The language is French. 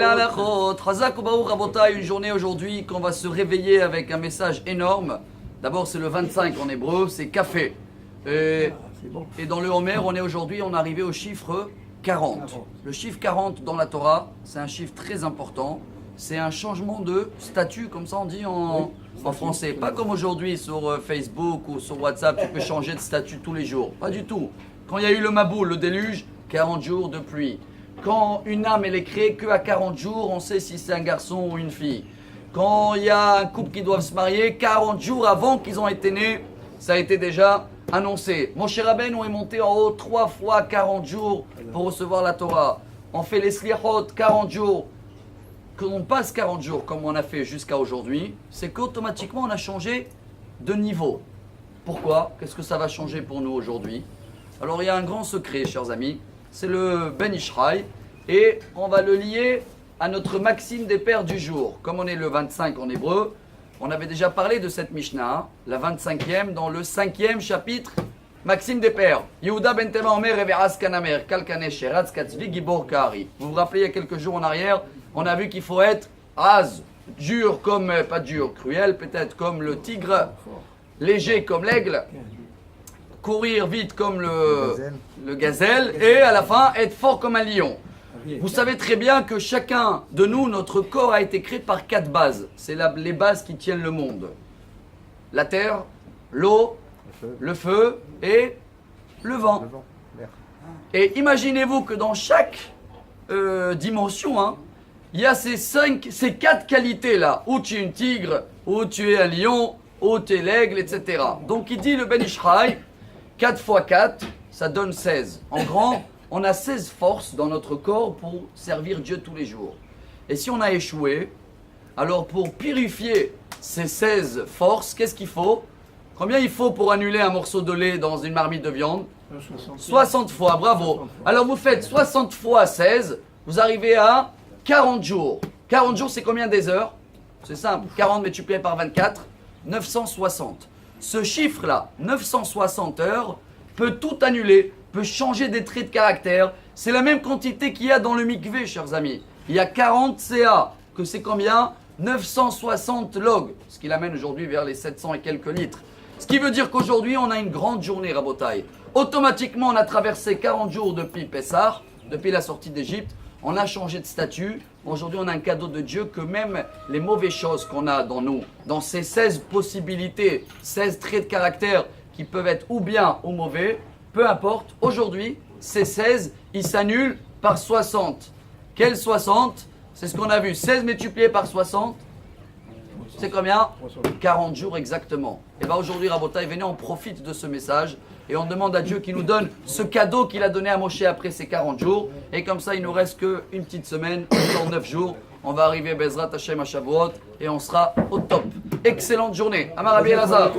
Une journée aujourd'hui qu'on va se réveiller avec un message énorme. D'abord c'est le 25 en hébreu, c'est café. Et dans le Homer, on est aujourd'hui, on est arrivé au chiffre 40. Le chiffre 40 dans la Torah, c'est un chiffre très important. C'est un changement de statut, comme ça on dit en français. Pas comme aujourd'hui sur Facebook ou sur WhatsApp, tu peux changer de statut tous les jours. Pas du tout. Quand il y a eu le Maboul, le déluge, 40 jours de pluie. Quand une âme elle est créée qu'à 40 jours, on sait si c'est un garçon ou une fille. Quand il y a un couple qui doivent se marier, 40 jours avant qu'ils ont été nés, ça a été déjà annoncé. Moshe Rabbeinu est monté en haut 3 fois 40 jours pour recevoir la Torah. On fait les sliachot 40 jours. Quand on passe 40 jours comme on a fait jusqu'à aujourd'hui, c'est qu'automatiquement on a changé de niveau. Pourquoi? Qu'est-ce que ça va changer pour nous aujourd'hui? Alors il y a un grand secret, chers amis. C'est le Ben Ishraï et on va le lier à notre maxime des pères du jour. Comme on est le 25 en hébreu, on avait déjà parlé de cette Mishnah, la 25e, dans le 5e chapitre, Maxime des pères. Yehuda ben Tema Omer Reveras Kanamer, Kalkane Sheratz Katzvi Gibor Kari. Vous vous rappelez, il y a quelques jours en arrière, on a vu qu'il faut être az, dur comme, pas dur, cruel peut-être comme le tigre, léger comme l'aigle, courir vite comme le gazelle et à la fin être fort comme un lion. Vous savez très bien que chacun de nous, notre corps a été créé par 4 bases. C'est les bases qui tiennent le monde. La terre, l'eau, le feu et le vent. Et imaginez-vous que dans chaque dimension, il y a ces 4 qualités-là. Où tu es une tigre, où tu es un lion, où tu es l'aigle, etc. Donc il dit le Ben Ishraï, 4 x 4, ça donne 16. En grand, on a 16 forces dans notre corps pour servir Dieu tous les jours. Et si on a échoué, alors pour purifier ces 16 forces, qu'est-ce qu'il faut? Combien il faut pour annuler un morceau de lait dans une marmite de viande? 60 fois, bravo. Alors vous faites 60 fois 16, vous arrivez à 40 jours. 40 jours, c'est combien des heures? C'est simple, 40 multiplié par 24, 960. Ce chiffre-là, 960 heures, peut tout annuler, peut changer des traits de caractère. C'est la même quantité qu'il y a dans le mikvé, chers amis. Il y a 40 CA, que c'est combien? 960 log, ce qui l'amène aujourd'hui vers les 700 et quelques litres. Ce qui veut dire qu'aujourd'hui, on a une grande journée, Rabotai. Automatiquement, on a traversé 40 jours depuis Pessah, depuis la sortie d'Égypte. On a changé de statut. Aujourd'hui, on a un cadeau de Dieu que même les mauvaises choses qu'on a dans nous, dans ces 16 possibilités, 16 traits de caractère qui peuvent être ou bien ou mauvais, peu importe. Aujourd'hui, ces 16, ils s'annulent par 60. Quels 60? C'est ce qu'on a vu. 16 multiplié par 60, c'est combien? 40 jours exactement. Et bien aujourd'hui, Rabotai, venez, on profite de ce message et on demande à Dieu qu'il nous donne ce cadeau qu'il a donné à Moshe après ces 40 jours. Et comme ça, il nous reste qu'une petite semaine, encore 9 jours. On va arriver Bezrat Hashem à Shavuot et on sera au top. Excellente journée. Amar Rabbi Elazar.